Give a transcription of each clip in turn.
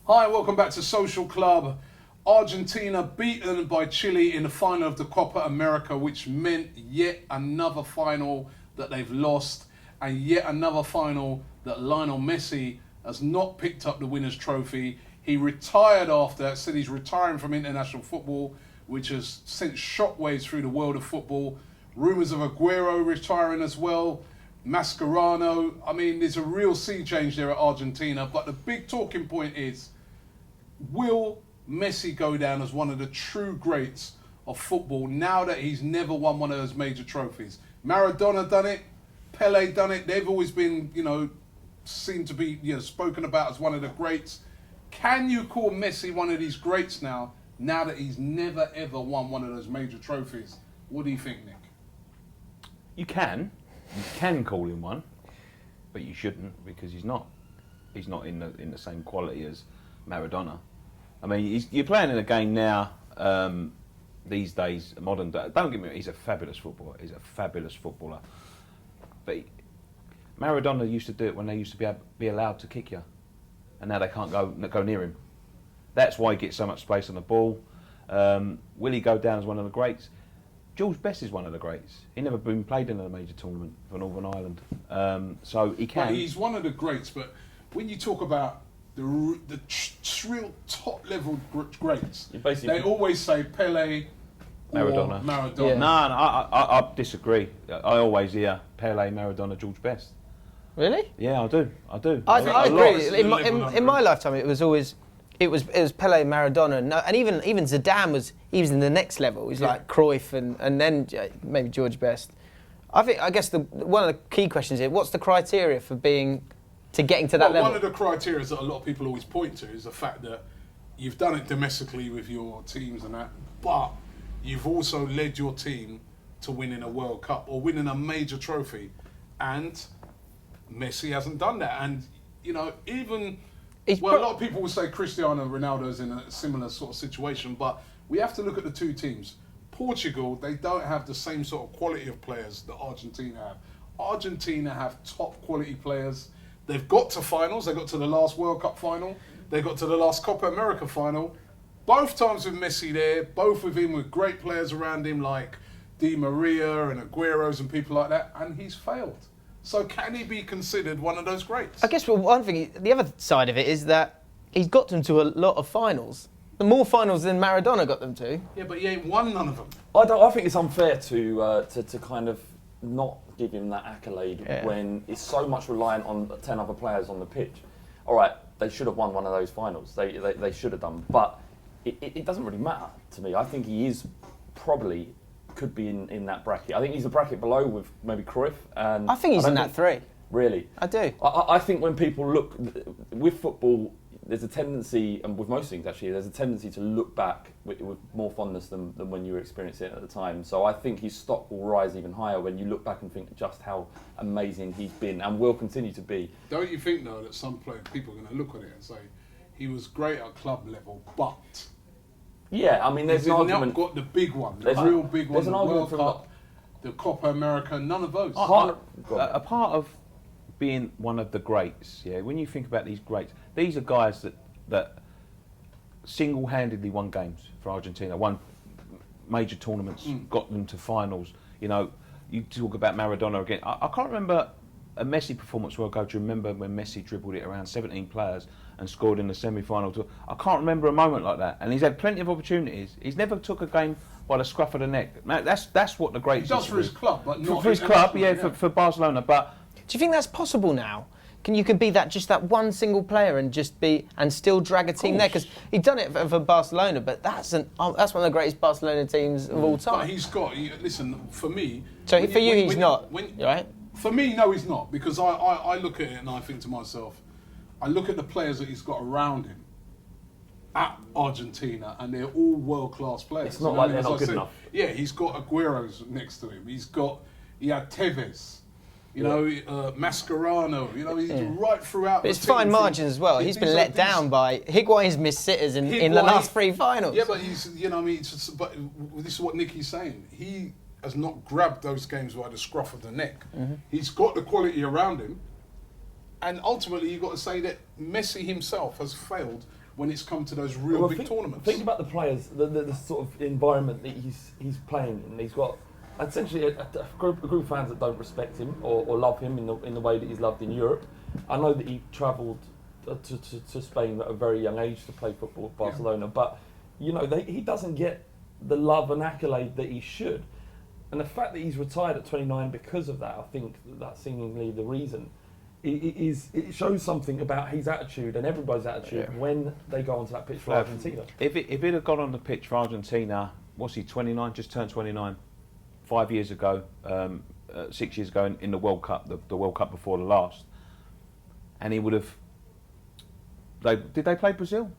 Hi, welcome back to Social Club. Argentina beaten by Chile in the final of the Copa America, which meant yet another final that they've lost and yet another final that Lionel Messi has not picked up the winner's trophy. He retired after, said he's retiring from international football, which has sent shockwaves through the world of football. Rumours of Aguero retiring as well. Mascherano. I mean, there's a real sea change there at Argentina. But the big talking point is, will Messi go down as one of the true greats of football now that he's never won one of those major trophies? Maradona done it, Pele done it. They've always been, seem to be, spoken about as one of the greats. Can you call Messi one of these greats now that he's never ever won one of those major trophies? What do you think, Nick? You can call him one, but you shouldn't, because he's not in the same quality as Maradona. I mean, you're playing in a game now, these days, modern day. Don't get me wrong, he's a fabulous footballer. He's a fabulous footballer. But Maradona used to do it when they used to be allowed to kick you, and now they can't go near him. That's why he gets so much space on the ball. Will he go down as one of the greats? George Best is one of the greats. He never been played in a major tournament for Northern Ireland, so he can. Well, he's one of the greats, but when you talk about the real top level greats, they always say Pele, Maradona. Maradona. Yeah. No, I disagree. I always hear Pele, Maradona, George Best. Really? Yeah, I do. I agree. In my lifetime, it was Pele, Maradona, and even Zidane was in the next level. He was like Cruyff, and then maybe George Best. I guess one of the key questions is, what's the criteria for getting to that level? One of the criteria that a lot of people always point to is the fact that you've done it domestically with your teams and that, but you've also led your team to winning a World Cup or winning a major trophy, and Messi hasn't done that. And a lot of people will say Cristiano Ronaldo's in a similar sort of situation, but we have to look at the two teams. Portugal, they don't have the same sort of quality of players that Argentina have. Argentina have top quality players. They've got to finals. They got to the last World Cup final. They got to the last Copa America final. Both times with Messi there, both with him with great players around him like Di Maria and Aguero's and people like that, and he's failed. So can he be considered one of those greats? I guess one thing, the other side of it is that he's got them to a lot of finals. More finals than Maradona got them to. Yeah, but he ain't won none of them. I think it's unfair to kind of not give him that accolade when it's so much reliant on 10 other players on the pitch. All right, they should have won one of those finals. They should have done, but it doesn't really matter to me. I think he is probably could be in that bracket. I think he's a bracket below with maybe Cruyff. And I think he's in that three. Really? I do. I think when people look with football, there's a tendency, and with most things actually, there's a tendency to look back with more fondness than when you were experiencing it at the time. So I think his stock will rise even higher when you look back and think just how amazing he's been and will continue to be. Don't you think though that some people are going to look at it and say he was great at club level, but yeah, I mean, there's an argument. Got the big one, the real big one, the World Cup, the Copa America, none of those. A part of being one of the greats, when you think about these greats, these are guys that single-handedly won games for Argentina, won major tournaments, got them to finals. You talk about Maradona again. I can't remember a Messi performance where I go to remember when Messi dribbled it around 17 players and scored in the semi-final. I can't remember a moment like that. And he's had plenty of opportunities. He's never took a game by the scruff of the neck. That's what the greats. He does for his club, but not for his club. For Barcelona. But do you think that's possible now? You could be that one single player and still drag a team there, because he's done it for Barcelona, but that's one of the greatest Barcelona teams of all time. But he's got. Listen, for me. So for you, he's not. Right? For me, no, he's not, because I look at it and I think to myself, I look at the players that he's got around him at Argentina, and they're all world-class players. It's not like they're not good enough. Yeah, he's got Aguero's next to him. He had Tevez. Mascherano. He's right throughout. But it's fine margins as well. He's been let down by Higuain's missed sitters in the last three finals. Yeah, but but this is what Nicky's saying. He has not grabbed those games by the scruff of the neck. Mm-hmm. He's got the quality around him. And ultimately, you've got to say that Messi himself has failed when it's come to those real big tournaments. Think about the players, the sort of environment that he's playing in. He's got essentially a group of fans that don't respect him or love him in the way that he's loved in Europe. I know that he travelled to Spain at a very young age to play football with Barcelona, but you know he doesn't get the love and accolade that he should. And the fact that he's retired at 29 because of that, I think that's seemingly the reason. It shows something about his attitude and everybody's attitude when they go onto that pitch for Argentina. If he'd have gone on the pitch for Argentina, what's he, 29? Just turned 29. 5 years ago, 6 years ago in the World Cup, the World Cup before the last, and he would have. Did they play Brazil?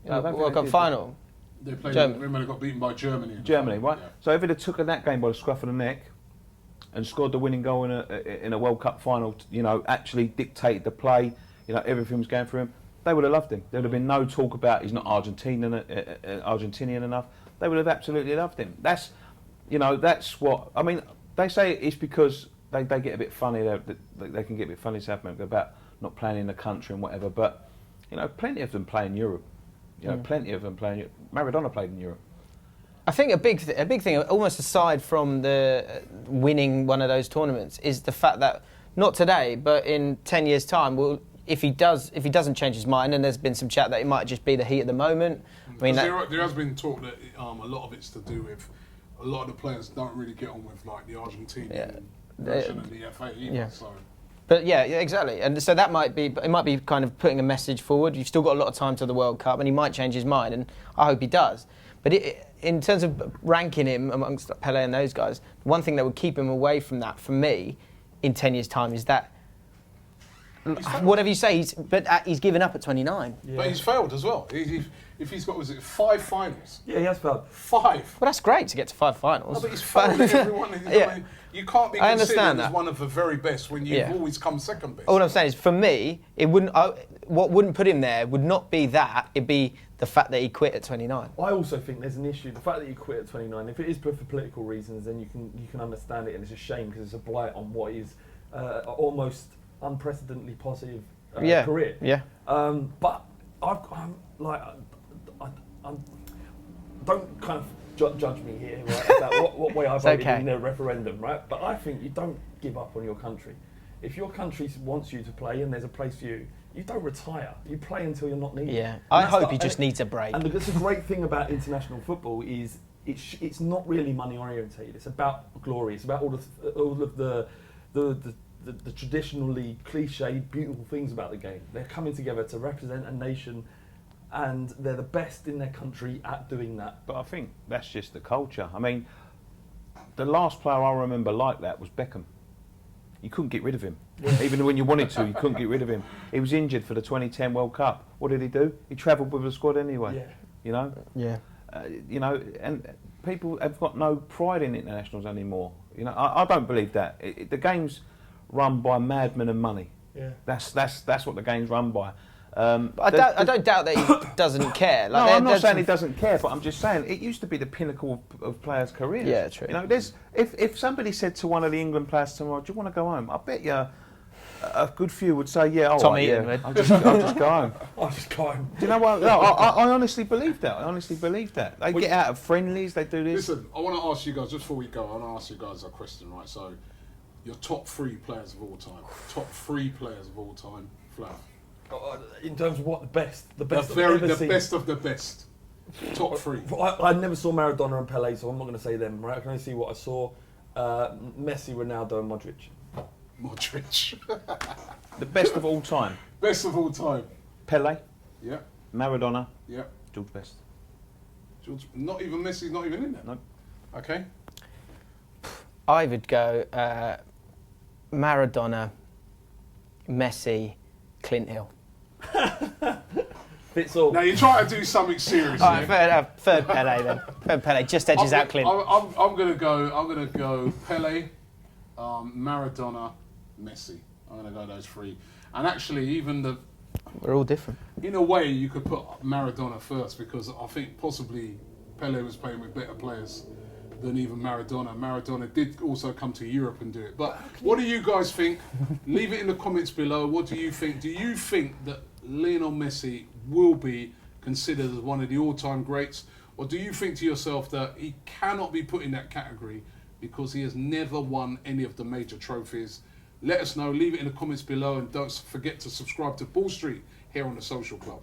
World Cup final. They played. Germany. Remember, they got beaten by Germany. Germany, right? Yeah. So if he'd have taken that game by the scruff of the neck and scored the winning goal in a World Cup final, you know, actually dictated the play, you know, everything was going for him, they would have loved him. There would have been no talk about he's not Argentinian enough. They would have absolutely loved him. That's, you know, that's what I mean. They say it's because they get a bit funny. They can get a bit funny South America about not playing in the country and whatever. But you know, plenty of them play in Europe. You know, plenty of them play in Europe. Maradona played in Europe. I think a big thing, almost aside from the winning one of those tournaments, is the fact that not today, but in 10 years' time, if he doesn't change his mind, and there's been some chat that it might just be the heat of the moment. I mean, there has been talk that a lot of it's to do with a lot of the players don't really get on with like the Argentinian version of the FA either. Yeah. So. But yeah, exactly, and so that might be kind of putting a message forward. You've still got a lot of time to the World Cup, and he might change his mind, and I hope he does. But in terms of ranking him amongst Pelé and those guys, one thing that would keep him away from that, for me, in 10 years' time, is that whatever you say, he's given up at 29. Yeah. But he's failed as well. If he's got, was it 5 finals? Yeah, he has failed. 5. Well, that's great to get to 5 finals. No, but he's failed at everyone. Yeah. You can't be I considered understand as that. one of the very best when you've always come second best. All I'm saying is, for me, it wouldn't. What wouldn't put him there would not be that. It'd be the fact that he quit at 29. I also think there's an issue. The fact that you quit at 29, if it is for political reasons, then you can understand it, and it's a shame because it's a blight on what is almost unprecedentedly positive career. Yeah. But don't kind of judge me here, right, about what way I voted in the referendum, right? But I think you don't give up on your country. If your country wants you to play and there's a place for you, you don't retire. You play until you're not needed. Yeah, I hope he just needs a break. And the great thing about international football is it's not really money orientated. It's about glory. It's about all of the traditionally cliched, beautiful things about the game. They're coming together to represent a nation, and they're the best in their country at doing that. But I think that's just the culture. I mean, the last player I remember like that was Beckham. You couldn't get rid of him. Even when you wanted to, you couldn't get rid of him. He was injured for the 2010 World Cup. What did he do? He travelled with the squad anyway. Yeah. You know? Yeah. You know, and people have got no pride in internationals anymore. You know, I don't believe that. The game's run by madmen and money. Yeah. That's what the game's run by. I don't doubt that he doesn't care. Like, no, I'm not saying he doesn't care, but I'm just saying it used to be the pinnacle of players' careers. Yeah, true. You know, if somebody said to one of the England players tomorrow, "Do you want to go home?" I bet you a good few would say, "Yeah, all right, yeah, I'll just go home." I'll just go home. Do you know what? No, I honestly believe that. They get out of friendlies. They do this. Listen, I want to ask you guys just before we go. I want to ask you guys a question, right? So, your top 3 players of all time. Top 3 players of all time. Flav. In terms of what the best The best of the best. Top 3. I never saw Maradona and Pelé, so I'm not going to say them. Right, I can only see what I saw: Messi, Ronaldo, and Modric. Modric. The best of all time. Best of all time. Pelé. Yeah. Maradona. Yeah. George Best. Not even Messi's not even in there. No. Okay. I would go Maradona, Messi, Clint Hill. Fits all. Now you're trying to do something serious. All right, third Pelé then. Third Pelé just edges out Clint. I'm gonna go Pelé, Maradona, Messi. I'm gonna go those 3. And actually, even we're all different. in a way, you could put Maradona first because I think possibly Pelé was playing with better players than even Maradona. Maradona did also come to Europe and do it. But what do you guys think? Leave it in the comments below. What do you think? Do you think that Lionel Messi will be considered as one of the all-time greats? Or do you think to yourself that he cannot be put in that category because he has never won any of the major trophies? Let us know. Leave it in the comments below, and don't forget to subscribe to Ball Street here on the Social Club.